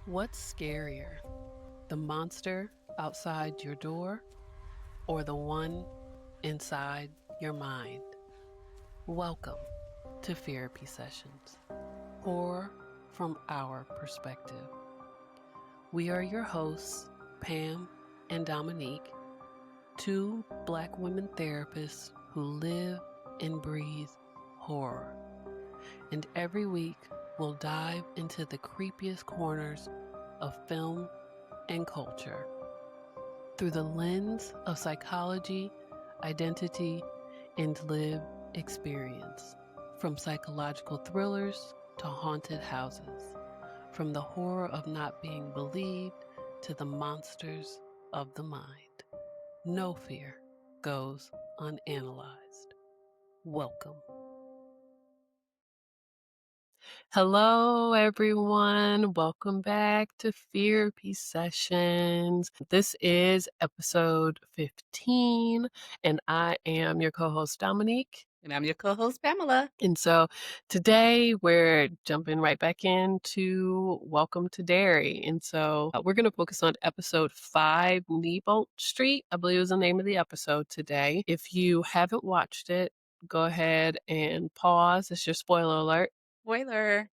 What's scarier, the monster outside your door or the one inside your mind? Welcome to Fearapy Sessions, horror from our perspective. We are your hosts, Pam and Domonique, two Black women therapists who live and breathe horror. And every week, we'll dive into the creepiest corners of film and culture through the lens of psychology, identity, and lived experience. From psychological thrillers to haunted houses, from the horror of not being believed to the monsters of the mind. No fear goes unanalyzed. Welcome. Hello, everyone. Welcome back to Fearapy Sessions. This is episode 15, and I am your co-host, Domonique. And I'm your co-host, Pamela. And so today we're jumping right back into Welcome to Derry. And so we're going to focus on episode 5, Nebolt Street, I believe is the name of the episode today. If you haven't watched it, go ahead and pause. It's your spoiler alert. Spoiler.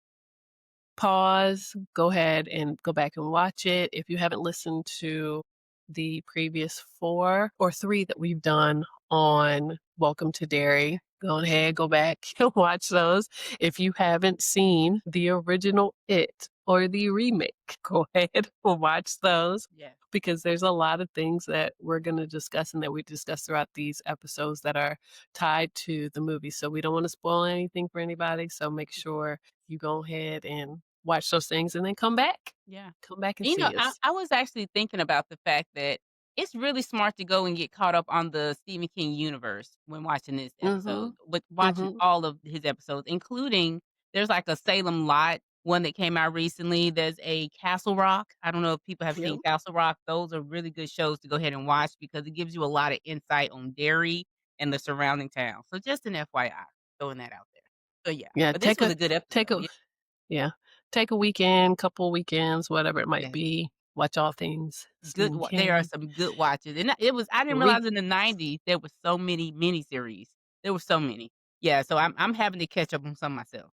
Pause, go ahead and go back and watch it. If you haven't listened to the previous 4 or 3 that we've done on Welcome to Derry, go ahead, go back and watch those. If you haven't seen the original It or the remake, go ahead and watch those. Yeah. Because there's a lot of things that we're going to discuss and that we discuss throughout these episodes that are tied to the movie. So we don't want to spoil anything for anybody. So make sure you go ahead and watch those things and then come back. Yeah. Come back and You know, see us. I was actually thinking about the fact that it's really smart to go and get caught up on the Stephen King universe when watching this episode, but watching all of his episodes, including there's like a Salem Lot one that came out recently. There's a Castle Rock. I don't know if people have Yep. seen Castle Rock. Those are really good shows to go ahead and watch because it gives you a lot of insight on Derry and the surrounding town. So just an FYI, throwing that out there. So yeah, but this was a good episode. Take a weekend, couple weekends, whatever it might Yeah. be. Watch all things Good Stephen there are King. some good watches, and it was I didn't Re- realize in the '90s there were so many miniseries. There were so many. Yeah, so I'm having to catch up on some myself.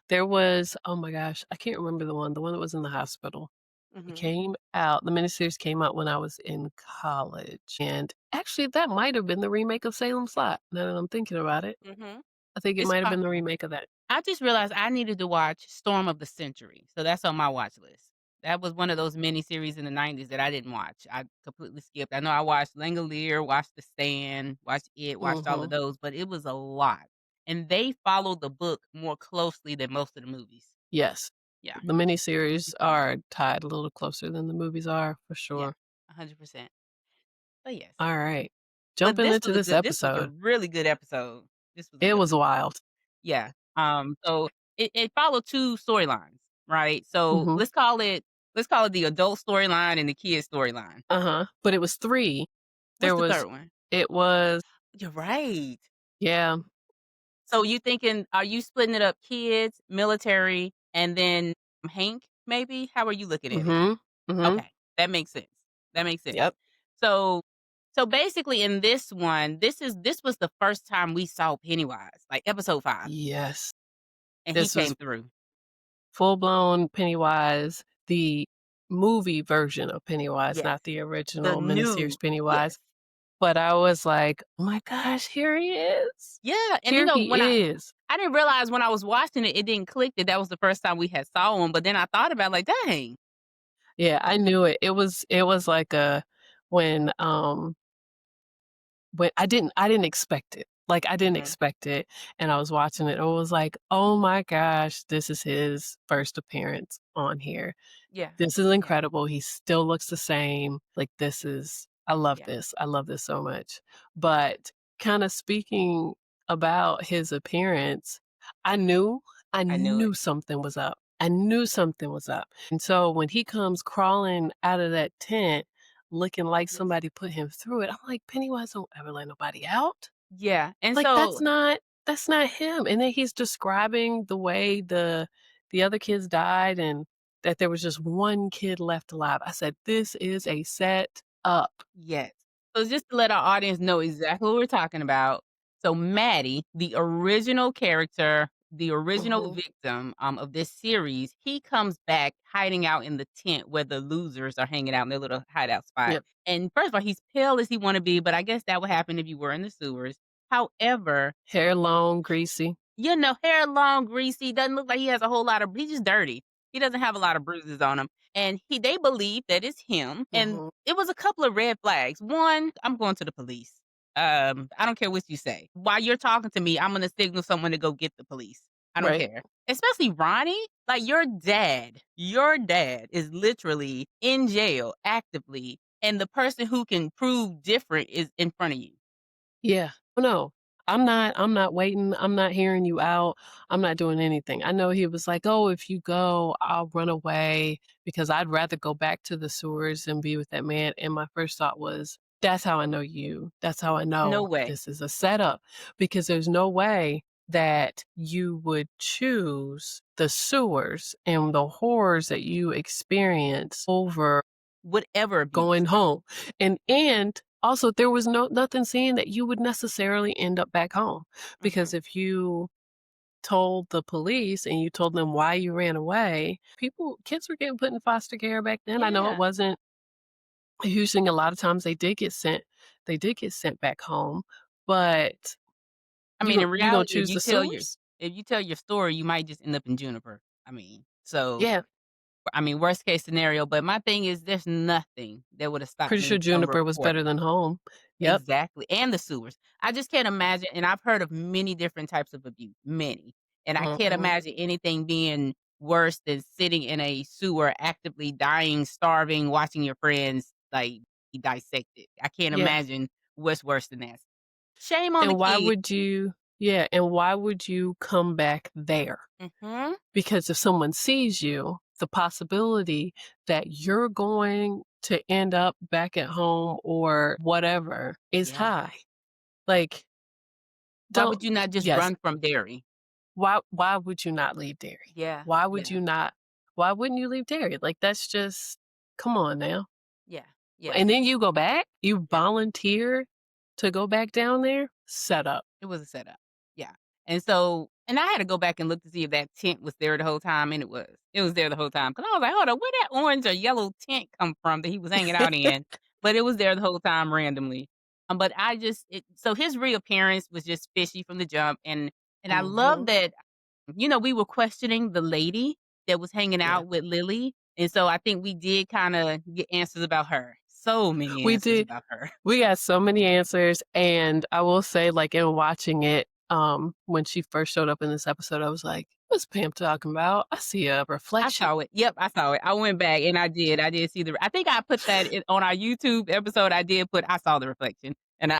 There was, oh my gosh, I can't remember the one that was in the hospital. It Mhm. came out, the miniseries came out when I was in college. And actually, that might have been the remake of Salem's Lot, now that I'm thinking about it. Mhm. I think it It's might have been the possible. remake of that. I just realized I needed to watch Storm of the Century, so that's on my watch list. That was one of those miniseries in the '90s that I didn't watch. I completely skipped. I know I watched Langolier, watched The Stand, watched It, watched all of Mhm. those, but it was a lot, and they followed the book more closely than most of the movies. Yes. Yeah. The miniseries are tied a little closer than the movies are, for Yeah, sure. 100%. But yes. All right. But Jumping into this this was a episode. really good episode. This was a It good was one. wild. Yeah. So it followed 2 storylines, right? So Mhm. let's call it the adult storyline and the kid storyline. Uh-huh. But it was 3. What's There the was third one? it was You're right. yeah. So you thinking are you splitting it up kids, military, and then Hank maybe? How are you looking at it? Mhm. Mhm. Okay, that makes sense. That makes sense. Yep. So basically in this one, this was the first time we saw Pennywise, like episode 5, Yes. and he This was came through. full-blown Pennywise, the movie version of Pennywise, Yes. not the The original new miniseries Pennywise. yes. But I was like, "Oh my gosh, here he is. Yeah, and Here he when is." I didn't realize when I was watching it, it didn't click that was the first time we had saw him, but then I thought about it, like, dang. Yeah, I knew it. It was like a when I didn't expect it. Like, I didn't Mhm. expect it, and I was watching it, and I was like, "Oh my gosh, this is his first appearance on here. Yeah. This is Yeah. incredible. He still looks the same. Like, this is I love Yeah. this. I love this so much." Yeah. But kinda speaking about his appearance, I knew I I knew it. knew something was up. I knew something was up. And so when he comes crawling out of that tent looking like Yes. somebody put him through it, I'm like, "Pennywise don't ever let nobody out." Yeah, and Like, so that's not him. And then he's describing the way the other kids died, and that there was just one kid left alive. I said, "This is a set up." Yes. So just to let our audience know exactly what we're talking about. So Maddie, the original character, the original Mhm. victim of this series, he comes back hiding out in the tent where the losers are hanging out in their little hideout spot. Yep. And first of all, he's pale as he want to be, but I guess that would happen if you were in the sewers. However, Hair long, greasy. hair long, greasy, doesn't look like he has a whole lot of he's just dirty. He doesn't have a lot of bruises on him. And they believe that it's him. And Mhm. it was a couple of red flags. One, I'm going to the police. I don't care what you say. While you're talking to me, I'm gonna signal someone to go get the police. I don't Right. care. Especially Ronnie, like your dad is literally in jail actively, and the person who can prove different is in front of you. Yeah. No, I'm not waiting. I'm not hearing you out. I'm not doing anything. I know he was like, "Oh, if you go, I'll run away because I'd rather go back to the sewers and be with that man." And my first thought was, "That's how I know you. That's how I No know way. this is a setup because there's no way that you would choose the sewers and the horrors that you experience over Whatever abuse. going home." And also there was nothing saying that you would necessarily end up back home, Mhm. because if you told the police and you told them why you ran away, kids were getting put in foster care back then. I know it Yeah. wasn't a huge thing. A lot of times they did get sent back home, but I mean, in you gonna reality, choose the sewers? if you tell your story, you might just end up in Juniper. I mean, so Yeah, worst case scenario, but my thing is there's nothing that would have stopped pretty sure me from Juniper was better reporting. than home. Yep. Exactly, and the sewers. I just can't imagine, and I've heard of many different types of abuse, many, and I can't Mhm. imagine anything being worse than sitting in a sewer, actively dying, starving, watching your friends, like, be dissected. I can't Yeah. imagine what's worse than that. Shame on the And why kid. would you Yeah, and why would you come back there? Mhm. Because if someone sees you, the possibility that you're going to end up back at home or whatever is Yeah. high. Like, Why don't would you not just yes, run from Derry? why would you not leave Derry? Yeah, Why would yeah, you not why wouldn't you leave Derry? Like, that's just come on now. yeah, yeah, And then you go back? You yeah. volunteer to go back down there? Set up. It was a setup. Yeah. And I had to go back and look to see if that tent was there the whole time, and it was. It was there the whole time. Cause I was like, "Hold on, where that orange or yellow tent come from that he was hanging out in?" But it was there the whole time randomly. But so his reappearance was just fishy from the jump, and I love Mhm. that, we were questioning the lady that was hanging Yeah. out with Lily, and so I think we did kinda get answers about her. So many We answers did about her. We got so many answers, and I will say, like, in watching it, when she first showed up in this episode, I was like, "What's Pam talking about? I see a I reflection." saw it. Yep, I saw it. I went back and I did. I did see I think I put that on our YouTube episode. I did put I saw the reflection, and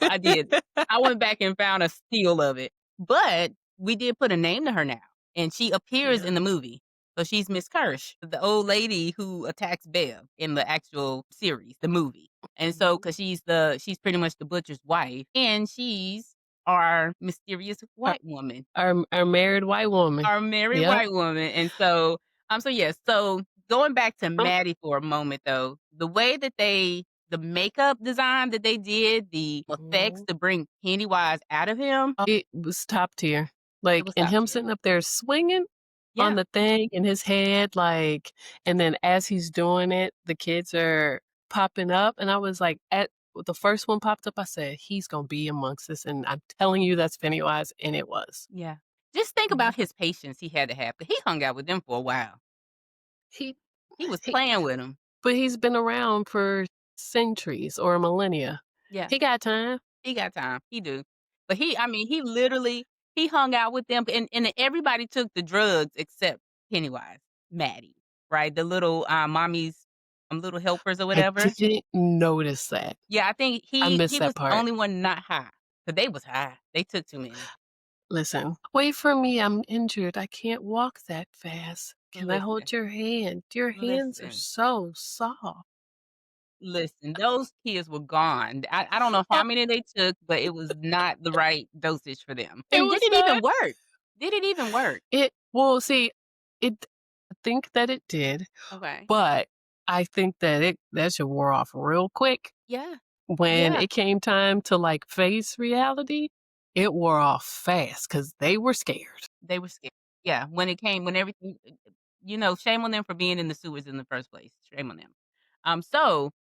I did. I went back and found a steal of it. But we did put a name to her now, and she appears Yeah. in the movie. So she's Miss Kirsch, the old lady who attacks Bev in the actual series, the movie. And so, Mhm. because she's pretty much the butcher's wife, and she's our mysterious Our white woman. our married white woman. Our married Yep. white woman, and yes, so going back to Um, Maddie for a moment, though, the way that the makeup design that they did, the effects mhm. to bring Pennywise out of him, It was top tier. it Like, was and top him tier. sitting up there swinging on Yeah, the thing in his head, like, and then as he's doing it, the kids are popping up, and I was like, at the first one popped up, I said, "He's gonna be amongst us," and I'm telling you that's Pennywise, and it was. yeah. Just think Mhm. about his patience he had to have, 'cause he hung out with them for a while. He He was he playing with them. but he's been around for centuries or millennia. Yeah. He got time. He got time. He do. But he literally he hung out with them, and everybody took the drugs except Pennywise, Maddie, right? The little, mommy's, little helpers or I whatever. didn't notice that. Yeah, I think I missed he that was the part. only one not high, 'cause they was high. They took too many. Listen, "Wait for me, I'm injured, I can't walk that fast. Can I hold Listen, your hand? Your hands are listen, so soft." listen, those kids were gone. I don't know how many they took, but it was not the right dosage for them. It And did was it even not. work? Did it even work? It well, see, it think that it did, Okay. but I think that that shit wore off real quick. Yeah. When Yeah. it came time to, like, face reality, it wore off fast because they were scared. They were scared. Yeah, when everything shame on them for being in the sewers in the first place. Shame on them.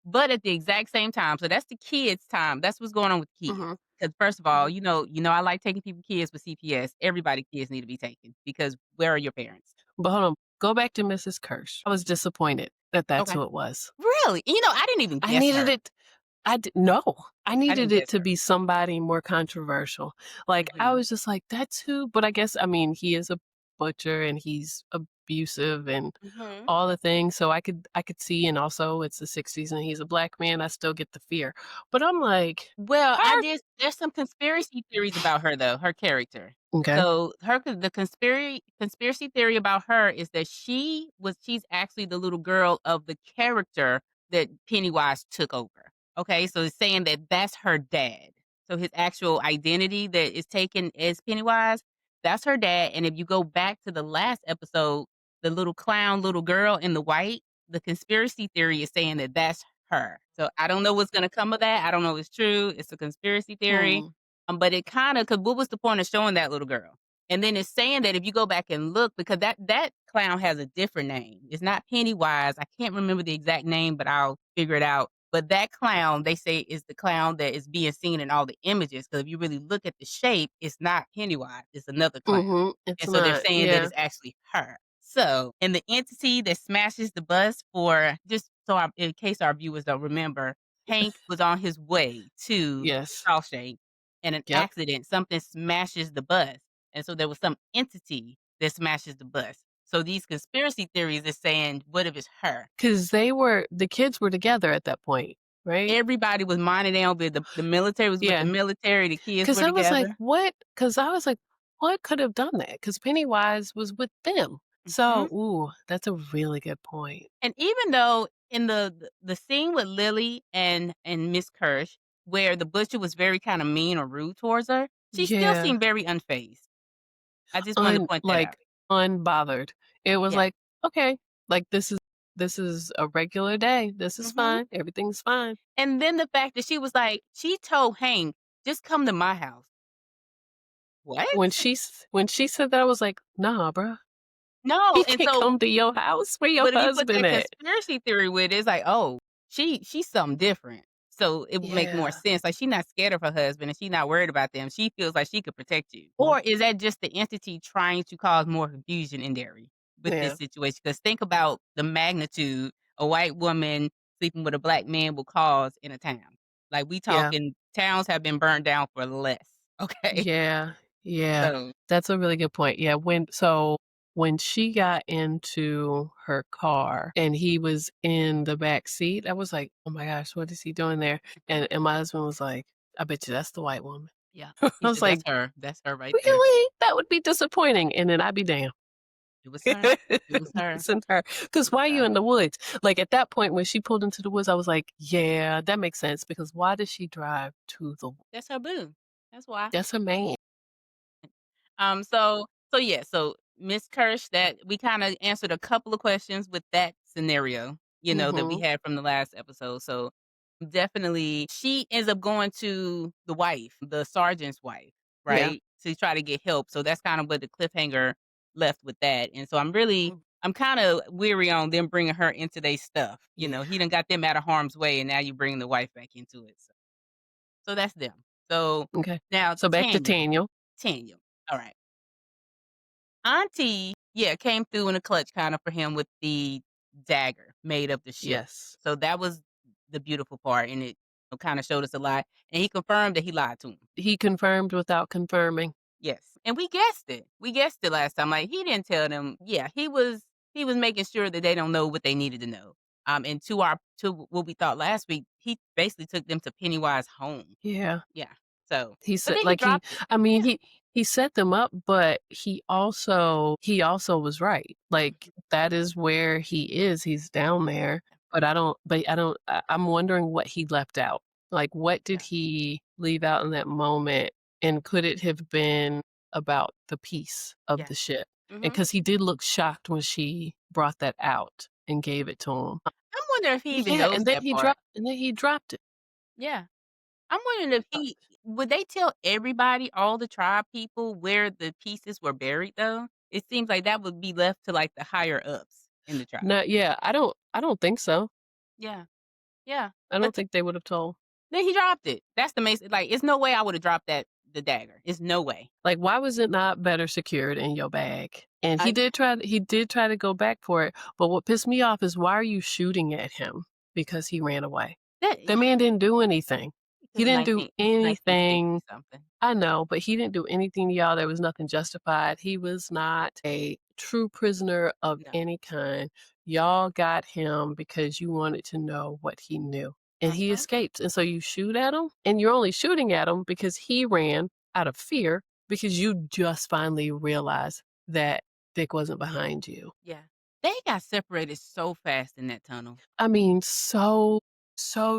But at the exact same time, so that's the kids' time. That's what's going on with kids. Mhm, Because first of all, mhm. I like taking people kids with CPS. Everybody kids need to be taken because where are your parents? But hold on, go back to Mrs. Kirsch. I was disappointed that that's Okay. who it was. Really? I didn't even I guess needed her. it no, I I needed didn't it guess to her. be somebody more controversial. Like, I Mhm. was just like, "That's who," but I guess, I mean, he is a butcher and he's abusive and Mhm. all the things, so I could see, and also it's the '60s and he's a black man, I still get the fear. But I'm like, Well, "Her?" there's some conspiracy theories about her though, her character. Okay. So, the conspiracy theory about her is that she's actually the little girl of the character that Pennywise took over. Okay, so it's saying that that's her dad. So his actual identity that is taken as Pennywise, that's her dad. And if you go back to the last episode, the little clown little girl in the white, the conspiracy theory is saying that that's her. So I don't know what's gonna come of that. I don't know if it's true. It's a conspiracy theory. Hmm. But it kinda 'cause what was the point of showing that little girl? And then it's saying that if you go back and look, because that clown has a different name. It's not Pennywise. I can't remember the exact name, but I'll figure it out. But that clown, they say, is the clown that is being seen in all the images. Because if you really look at the shape, it's not Pennywise. It's another clown. Mhm. It's And so they're not, saying that yeah. it's actually her. So, and the entity that smashes the bus for just so in case our viewers don't remember, Hank was on his way to Yes. Shawshank in an Yep. accident. Something smashes the bus. And so there was some entity that smashes the bus. So these conspiracy theories are saying, what if it's her? 'Cause the kids were together at that point, right? Everybody was minding their own business. The military was with the Yeah. military, the kids 'Cause were I was like, together. "What?" 'Cause I was like, "What could have done that?" 'Cause Pennywise was with them. So, Mhm. ooh, that's a really good point. And even though in the scene with Lily and Miss Kirsch, where the butcher was very kinda mean or rude towards her, she still Yeah. seemed very unfazed. I just wanted to point that out. Like, unbothered. It was Yeah. like, "Okay, like, this is a regular day. This is Mhm. fine. Everything's fine." And then the fact that she told Hank, "Just come to my house." What? When she said that, I was like, "Nah, bruh. No, He and can't so come to your house. Where your but if you put husband that at?" conspiracy theory with it, it's like, "Oh, she's something different." So it would make more Yeah. sense. Like, she's not scared of her husband, and she's not worried about them. She feels like she could protect you. Mm. Or is that just the entity trying to cause more confusion in Derry with this Yeah. situation? Because think about the magnitude a white woman sleeping with a black man will cause in a town. Like, we Yeah. talking towns have been burned down for less, okay? Yeah, yeah, So that's a really good point. Yeah, when she got into her car and he was in the back seat, I was like, "Oh my gosh, what is he doing there?" And my husband was like, "I bet you that's the white woman." yeah. I He was said, like, That's her right there. "Really? That would be disappointing." And then I'd be damned. It was her. It was her. Listen to her. It 'Cause was why are you her. in the woods? Like, at that point, when she pulled into the woods, I was like, "Yeah, that makes sense because why does she drive to the That's her boo. That's why. that's her man." So Miss Kirsch, that we kinda answered a couple of questions with that scenario, that we Mhm. had from the last episode. So definitely she ends up going to the wife, the sergeant's wife, Yeah. right? To try to get help. So that's kind of what the cliffhanger left with that. And so Mm. I'm kinda weary on them bringing her into their stuff. Yeah. He done got them out of harm's way, and now you bring the wife back into it. So that's them. So Okay. now So back to Tanya. Tanya. All right. Auntie, yeah, came through in a clutch kinda for him with the dagger made of the ship. Yes. So that was the beautiful part, and it kinda showed us a lot, and he confirmed that he lied to him. He confirmed without confirming. Yes, and we guessed it. We guessed it last time, like, he didn't tell them. Yeah, he was making sure that they don't know what they needed to know. And to what we thought last week, he basically took them to Pennywise home. Yeah. Yeah, so He but said then he like, dropped it. I mean, Yeah. he set them up, but he also was right. Like, that is where he is. He's down there, I'm wondering what he left out. Like, what did Yeah. he leave out in that moment, and could it have been about the peace of Yeah. the ship? And Mhm. because he did look shocked when she brought that out and gave it to him. I wonder if he even Yeah, knows that part. and then he dropped it. Yeah. I'm wondering if he would they tell everybody, all the tribe people, where the pieces were buried, though? It seems like that would be left to, like, the higher ups in the tribe. No, yeah, I don't think so. Yeah, yeah, I but don't think they would have told. then he dropped it. That's the main like, it's no way I would've dropped the dagger. It's no way. Like, why was it not better secured in your bag? And I he did try to go back for it, but what pissed me off is why are you shooting at him? Because he ran away. that The man didn't do anything. He didn't do it's 1950 anything. something. I know, but he didn't do anything to y'all. There was nothing justified. He was not a true prisoner of No. any kind. Y'all got him because you wanted to know what he knew. And he Mhm. escaped. And so you shoot at him, and you're only shooting at him because he ran out of fear because you just finally realized that Dick wasn't behind you. Yeah. They got separated so fast in that tunnel. I mean, so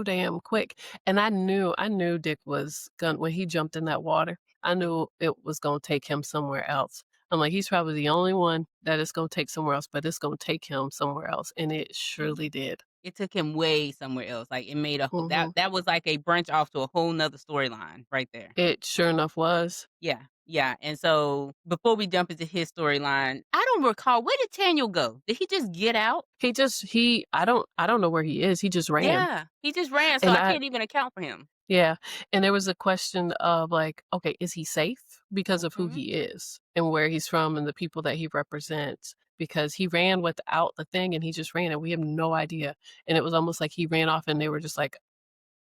damn quick, and I knew Dick was gonna when he jumped in that water, I Yeah. knew it was gonna take him somewhere else. I'm like, "He's probably the only one that it's gonna take somewhere else, but it's gonna take him somewhere else," and it Mhm. surely did. It took him way somewhere else, like, it made a whole Mhm. that was like a branch off to a whole 'nother storyline right there. It sure enough was. Yeah, yeah, and so, before we jump into his storyline, I don't recall where did Daniel go? Did he just get out? He I don't know where he is, he just ran, Yeah, he just ran, so and I I can't even account for him. yeah, and there was a question of, like, okay, is he safe because of who Mhm. he is and where he's from and the people that he represents? Because he ran without the thing and he just ran and we have no idea, and it was almost like he ran off and they were just like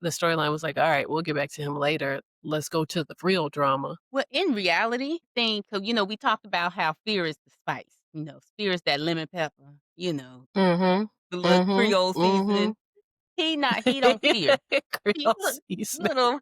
the storyline was like, "Alright, we'll get back to him later. Let's go to the real drama." Well, in reality, we talked about how fear is the spice, fear is that lemon pepper, Mhm. the little Mhm. Creole Mhm. seasoning. He don't fear. He Creole look seasoning. little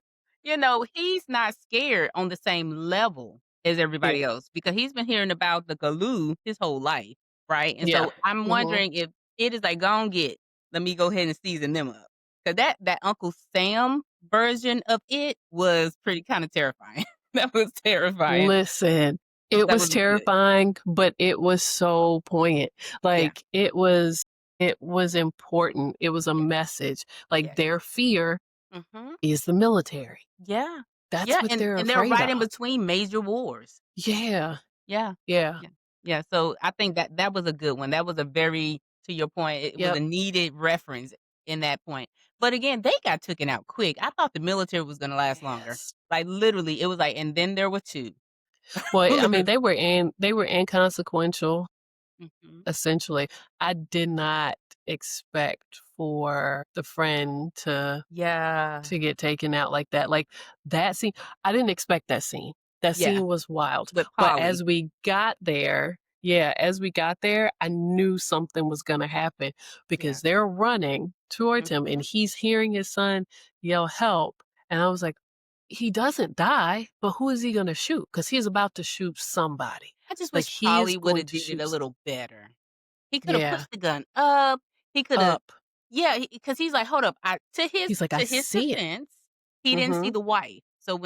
he's not scared on the same level as Yeah. everybody else because he's been hearing about the Galoo his whole life, right? And Yeah. so I'm Mhm. wondering if it is like, "Gon get, let me go ahead and season them up." 'Cause that Uncle Sam version of it was pretty kinda terrifying. That was terrifying. Listen, it That was was good. terrifying, but it was so poignant. Yeah. Like, it was important. It was a Yeah. message. Like, Yes. their fear Mhm. is the military. Yeah. That's Yeah, what they're and they're afraid right in of. between major wars. Yeah. Yeah. Yeah. Yeah. Yeah, so I think that was a good one. That was a very to your point, it was a Yep. needed reference in that point. But again, they got taken out quick. I thought the military was gonna last longer. Yes. Like, literally, it was like and then there were 2. Well, I mean, Literally. they were inconsequential, Mhm. essentially. I did not expect for the friend Yeah. to get taken out like that. Like, that scene I didn't expect that scene. That Yeah, scene was wild. with But Polly. as we got there, I knew something was gonna happen Yeah. because they're running towards him and Mhm. he's hearing his son yell, "Help." And I was like, "He doesn't die, but who is he gonna shoot? Because he's about to shoot somebody. I just Like, wish he is Polly going woulda to did it shoot a s." little better. He coulda Yeah. pushed the gun up. He coulda Up. Yeah, because he's like, "Hold up." I He's like, "I to his see it." defense, he didn't see Mhm. the wife. So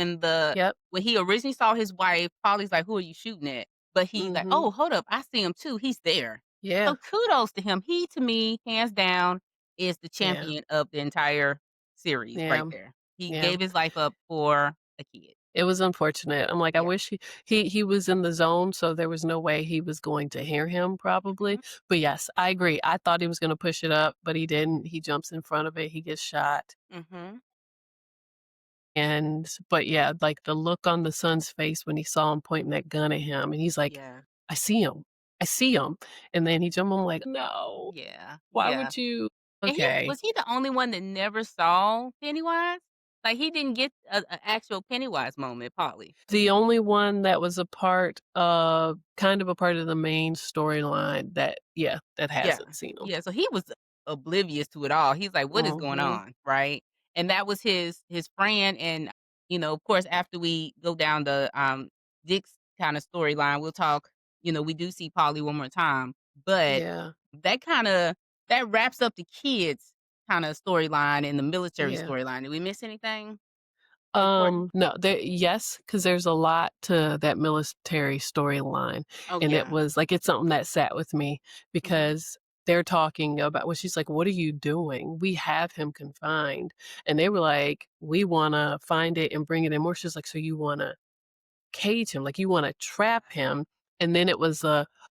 Yep. when he originally saw his wife, Polly's like, "Who are you shooting at?" But he's like, Mhm. "Oh, hold up. I see him too. He's there." Yeah. So kudos to him. He, to me, hands down, is the Yeah. champion of the entire series right Yeah. there. He Yeah. gave his life up for a kid. It was unfortunate. I'm like, I Yeah. wish he was in the zone, so there was no way he was going to hear him probably. Mhm. But yes, I agree. I thought he was gonna push it up, but he didn't. He jumps in front of it, he gets shot. Mhm. And but yeah, like the look on the son's face when he saw him pointing that gun at him, and he's like, Yeah. "I see him. I see him." And then he jumped, I'm like, "No. Yeah. Why Yeah. would you?" And Okay. was he the only one that never saw Pennywise? Like, he didn't get a actual Pennywise moment, Polly. The only one that was a part of kind of a part of the main storyline that yeah, that Yeah. hasn't seen him. Yeah, so he was oblivious to it all. He's like, "What is going Mhm. on?" Right? And that was his friend and, of course, after we go down the, Dick's kinda storyline, we'll talk we do see Polly one more time, but Yeah. that kinda that wraps up the kids' kinda storyline and the military Yeah. storyline. Did we miss anything? important? No, yes, because there's a lot to that military storyline, Oh, and it yeah. was like, it's something that sat with me Mhm. because they're talking about well, she's like, "What are you doing? We have him confined." And they were like, "We wanna find it and bring it in more." She's like, "So you wanna cage him, like, you wanna trap him," and then it was,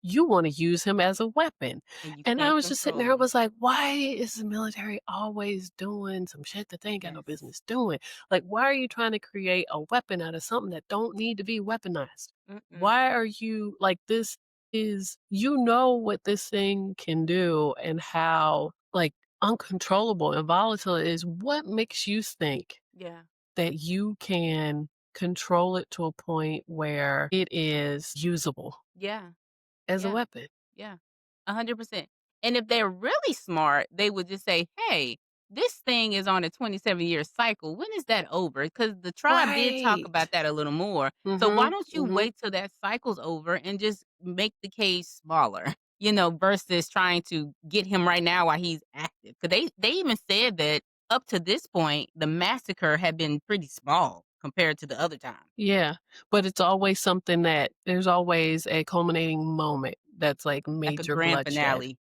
"You wanna use him as a weapon." And you And I can't was just sitting control there, I him. was like, "Why is the military always doing some shit that they ain't got no Yes. business doing? Like, why are you trying to create a weapon out of something that don't need to be weaponized? Mm-mm. Why are you like, this is you know what this thing can do and how, like, uncontrollable and volatile it is. What makes you think Yeah. that you can control it to a point where it is usable Yeah. as a Yeah. weapon?" Yeah. 100%. And if they're really smart, they would just say, "Hey, this thing is on a 27-year cycle. When is that over?" Because the tribe did talk Right. about that a little more. So why Mhm, don't you mhm. wait till that cycle's over and just make the cage smaller, versus trying to get him right now while he's active? Because they even said that up to this point, the massacre had been pretty small compared to the other time, Yeah, but it's always something that there's always a culminating moment that's, like, like a major grand bloodshed. finale.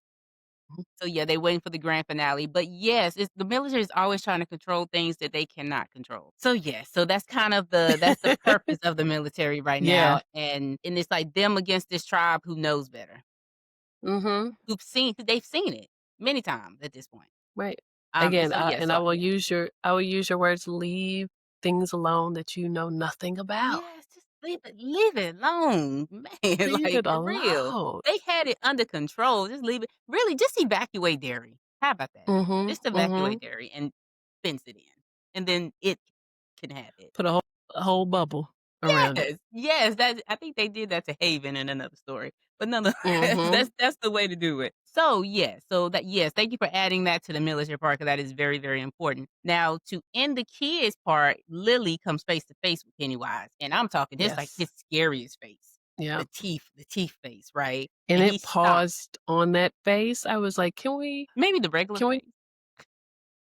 Mhm. So, yeah, they waiting for the grand finale, but yes, it's the military is always trying to control things that they cannot control. So, yes, so that's kind of the purpose of the military right Yeah. now, and it's like them against this tribe who knows better, Mhm. they've seen it many times at this point. Right. And Again, so, yeah, I so will yeah. use your words, "Leave things alone that you know nothing about. Yes, just leave it alone, man, Leave like, it for real. alone." They had it under control, just leave it really, just evacuate Derry. How about that? Mhm, Just evacuate mhm. Derry and fence it in, and then it can have it. Put a whole bubble around it. Yes, yes, that I think they did that to Haven in another story, but nonetheless, Mhm. that's the way to do it. So, yes, so that yes, thank you for adding that to the military part because that is very, very important. Now, to end the kids part, Lily comes face to face with Pennywise, and I'm talking his like Yes. his scariest face, Yeah. the teeth face, right? And And it he stomps. paused on that face. I was like, "Can we Maybe the regular can we face.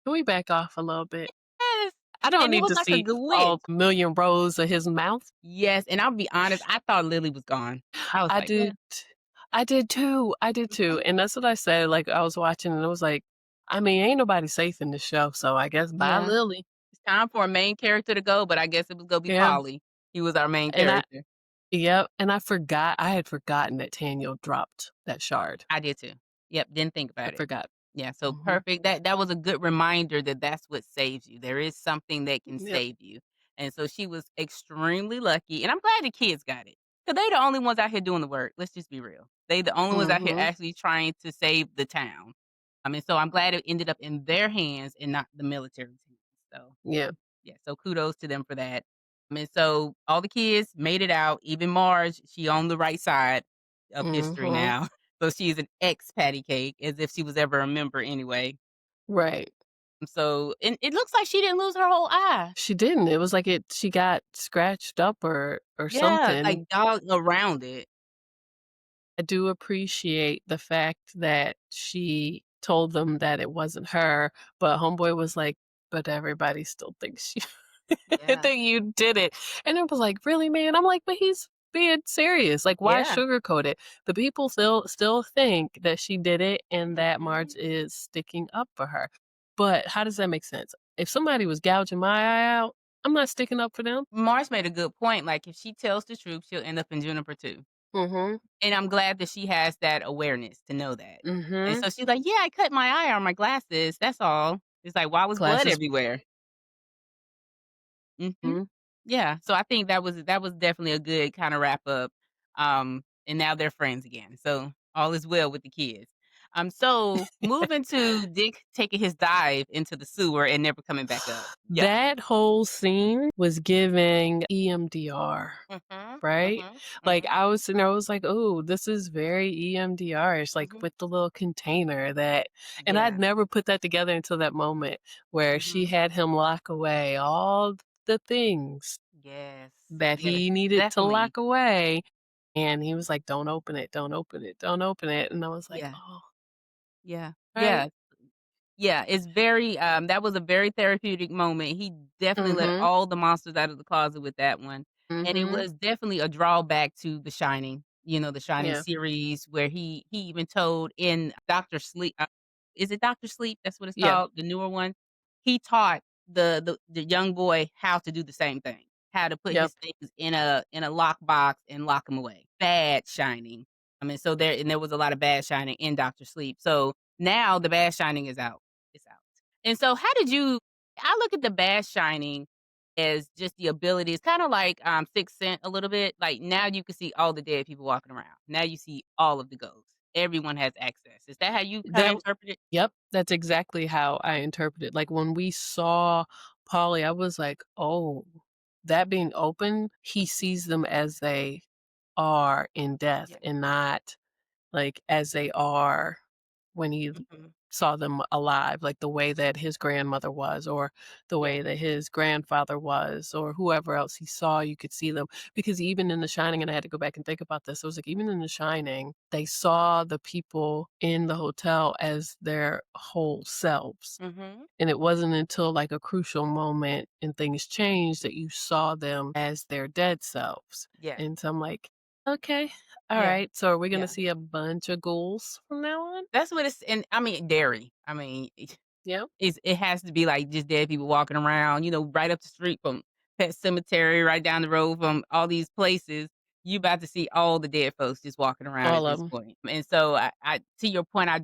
can we back off a little bit? Yes, I don't and it need was to like a see glitch. all million rows of his mouth." Yes, and I'll be honest, I thought Lily was gone. I was I like, "Well, did I did too, I did too, mhm, and that's what I said, like, I was watching and I was like, I mean, ain't nobody safe in this show, so I guess bye yeah." Lily. It's time for a main character to go, but I guess it was gonna be Yeah, Polly. He was our main and character. yep, and I had forgotten that Taniel dropped that shard. I did too. Yep, didn't think I about it. forgot. Yeah, so Mhm. perfect. That was a good reminder that that's what saves you. There is something that can Yep. save you. And so she was extremely lucky, and I'm glad the kids got it. Cause they the only ones out here doing the work. Let's just be real. They the only ones out here Mhm. actually trying to save the town. I mean, so I'm glad it ended up in their hands and not the military's hands. So Yeah. yeah, so kudos to them for that. I mean, so all the kids made it out. Even Marge, she on the right side of history Mhm. now. So she's an ex patty cake, as if she was ever a member anyway. Right. So and it looks like she didn't lose her whole eye. She didn't, it was like she got scratched up or Yeah, like something. dog around it. I do appreciate the fact that she told them that it wasn't her, but homeboy was like, "But everybody still thinks you Yeah, that you did it." And I was like, "Really, man?" I'm like, "But he's being serious. Like, why yeah. sugarcoat it?" The people still think that she did it and that Marge Mhm. is sticking up for her. But how does that make sense? If somebody was gouging my eye out, I'm not sticking up for them. Mars made a good point. Like if she tells the truth, she'll end up in Juniper too. Mhm. And I'm glad that she has that awareness to know that. And Mhm. so she's like, "Yeah, I cut my eye on my glasses. That's all." It's like, "Why was blood Glasses. everywhere?" Mhm. Mhm. Yeah, so I think that was definitely a good kinda wrap up, and now they're friends again, so all is well with the kids. So moving to Dick taking his dive into the sewer and never coming back up. Yeah. That whole scene was giving EMDR, Mhm, right? mhm, Like, mhm, I was sitting there, I was like, "Oh, this is very EMDR-ish," like, mhm. with the little container that and I'd Yeah. never put that together until that moment where she Mhm. had him lock away all the things Yes. that Yes, he needed to definitely. lock away, and he was like, "Don't open it, don't open it, don't open it," and I was like, Yeah, "Oh, yeah, right." yeah. Yeah, it's very, that was a very therapeutic moment. He definitely let Mhm, all the monsters out of the closet with that one, and it mhm. was definitely a drawback to The Shining, the Shining Yeah, series where he even told in Doctor Sleep, is it Doctor Sleep? That's what it's yeah, called, the newer one? He taught the young boy how to do the same thing, how to put yep. his things in a lockbox and lock them away. Bad Shining. I mean, so there was a lot of bad Shining in Doctor Sleep. So now the bad Shining is out. It's out. And so how did you I look at the Bad Shining as just the ability. It's kinda like, Sixth Sense a little bit. Like, now you can see all the dead people walking around. Now you see all of the ghosts. Everyone has access. Is that how you kinda That interpret it? Yep, that's exactly how I interpret it. Like, when we saw Polly, I was like, "Oh, that being open, he sees them as they are in death Yeah. and not, like, as they are when he Mhm. saw them alive, like the way that his grandmother was, or the Yeah. way that his grandfather was, or whoever else he saw, you could see them. Because even in The Shining, and I had to go back and think about this, it was like even in The Shining, they saw the people in the hotel as their whole selves. Mhm. And it wasn't until like a crucial moment and things changed that you saw them as their dead selves. Yeah. And so I'm like, okay, all Yeah. right. So are we gonna Yeah. see a bunch of ghouls from now on? That's what it's and I mean, Derry. I mean, Yep. it has to be, like, just dead people walking around, right up the street from Pet Cemetery, right down the road from all these places. You about to see all the dead folks just walking around at All of this them. point. And so I to your point, I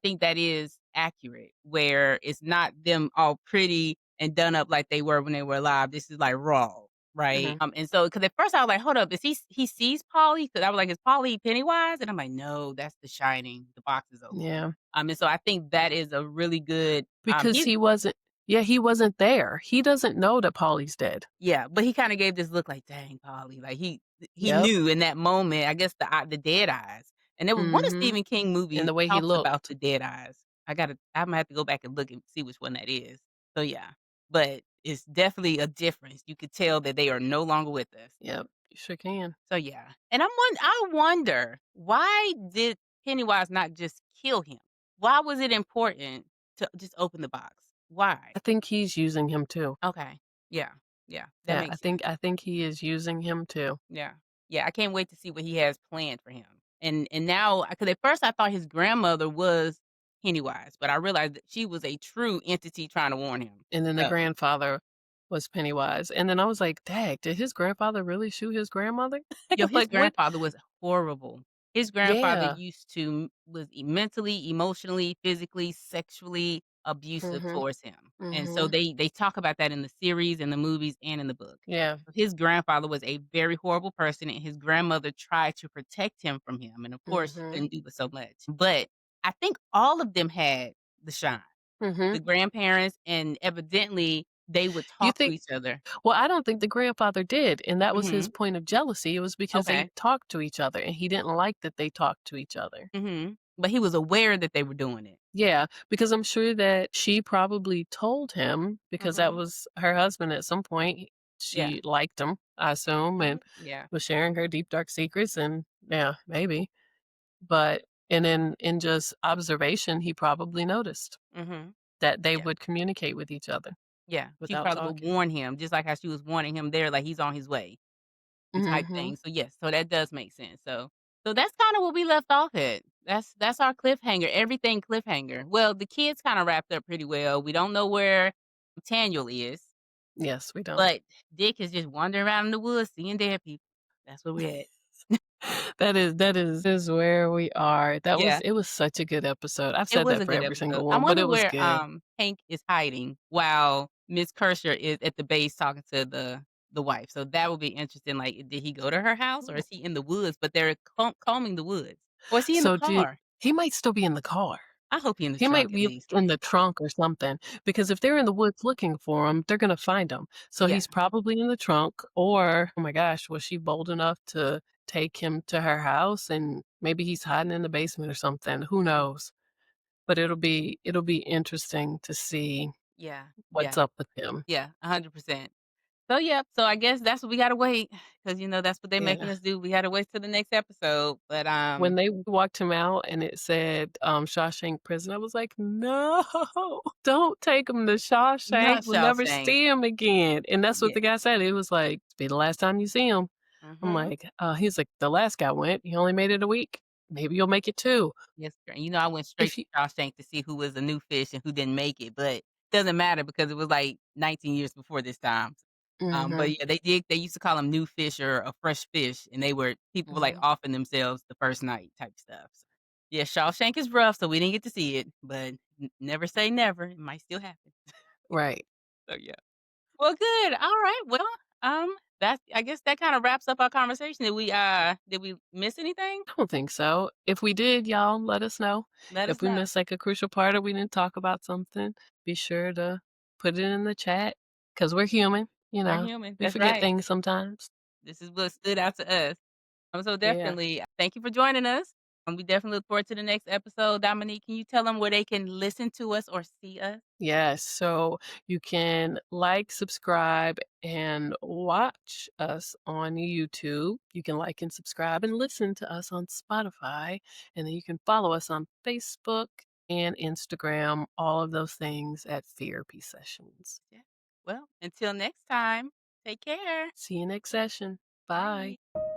think that is accurate, where it's not them all pretty and done up like they were when they were alive. This is, like, raw, right? Mhm. And so because at first I was like, "Hold up, is he sees Polly?" Because I was like, "Is Polly Pennywise?" And I'm like, "No, that's The Shining. The box is open." Yeah. And so I think that is a really good, Because he he wasn't Yeah, he wasn't there. He doesn't know that Polly's dead. yeah, but he kinda gave this look like, "Dang, Polly," like, he Yep. knew in that moment, I guess the dead eyes, and there was one of Mhm. Stephen King And movies the way he talks about looked. the dead eyes. Imma have to go back and look and see which one that is. So, yeah, but it's definitely a difference. You could tell that they are no longer with us. Yep. You sure can. So, yeah, and I wonder, why did Pennywise not just kill him? Why was it important to just open the box? Why? I think he's using him too. Okay. Yeah. Yeah, that Yeah, makes sense. I think he is using him too. Yeah. Yeah, I can't wait to see what he has planned for him. And now, because at first I thought his grandmother was Pennywise, but I realized that she was a true entity trying to warn him. And then the So, grandfather was Pennywise. And then I was like, "Dang, did his grandfather really shoot his grandmother?" his Like, what? grandfather was horrible. His grandfather Yeah. used to was mentally, emotionally, physically, sexually abusive Mhm. towards him. And so Mhm. they talk about that in the series, in the movies, and in the book. Yeah. His grandfather was a very horrible person, and his grandmother tried to protect him from him, and of course, she Mhm. couldn't do but so much. But I think all of them had the shine. The Mhm. grandparents, and evidently they would You talk to think each other. Well, I don't think the grandfather did, and that was his Mhm. point of jealousy. It was because they Okay. talked to each other, and he didn't like that they talked to each other. Mhm. But he was aware that they were doing it. Yeah, because I'm sure that she probably told him because that Mhm. was her husband at some point. Yeah. She liked him, I assume, and Mhm. Yeah. was sharing her deep, dark secrets, and yeah, maybe. But and then in just observation, he probably noticed Mhm. that they Yeah. would communicate with each other Yeah. She without probably would talking. warn him just like how she was warning him there, like he's on his way. Type Mhm. thing. So, yes, so that does make sense. So that's kinda where we left off at. That's our cliffhanger, everything cliffhanger. Well, the kids kinda wrapped up pretty well. We don't know where Taniel is, Yes, we don't. but Dick is just wandering around in the woods seeing dead people. That's where we're at. That is where we are. Yeah, It was such a good episode. I've it said was that a for good every episode. single I one, but wonder it was where, good. Hank is hiding while Miss Kirscher is at the base talking to the wife. So that would be interesting, like, did he go to her house or is he in the woods, but they're combing the woods? Or is he in the So do car? He might still be in the car. I hope he in the He might trunk at be least. in the trunk or something, because if they're in the woods looking for him, they're gonna find him. So Yeah. he's probably in the trunk, or, oh my gosh, was she bold enough to take him to her house, and maybe he's hiding in the basement or something, who Mhm. knows? But it'll be interesting to see Yeah, what's yeah, up with him. yeah, 100%. So, yeah, so I guess that's what we gotta wait because that's what they're Yeah. making us do. We gotta wait till the next episode, but, When they walked him out and it said, Shawshank Prison, I was like, "No, don't take him to Shawshank. not We'll never Shawshank. see him again." And that's what Yeah. the guy said. It was like, "Be the last time you see him." I'm Mhm. like, he's like, "The last guy went. He only made it a week. Maybe you'll make it 2." Yes, sir. I went straight If to you Shawshank to see who was a new fish and who didn't make it, but doesn't matter because it was, like, 19 years before this time. But Mhm, yeah, they used to call them new fish or a fresh fish, and people were, like, mhm. offing themselves the first night type stuff. So, yeah, Shawshank is rough, so we didn't get to see it, but n never say never. It might still happen. Right. So, yeah. Well, good. Alright. Well, that's I guess that kinda wraps up our conversation. Did we miss anything? I don't think so. If we did, y'all let us know. Let us If we know. missed, like, a crucial part or we didn't talk about something, be sure to put it in the chat because 'cause we're human, We're human. we That's forget right. things sometimes. This is what stood out to us. So Yeah. definitely, thank you for joining us. We definitely look forward to the next episode. Dominique, can you tell them where they can listen to us or see us? Yes, so you can like, subscribe, and watch us on YouTube. You can like and subscribe and listen to us on Spotify, and then you can follow us on Facebook and Instagram, all of those things at Fearapy Sessions. Yeah. Well, until next time, take care. See you next session. Bye. Bye.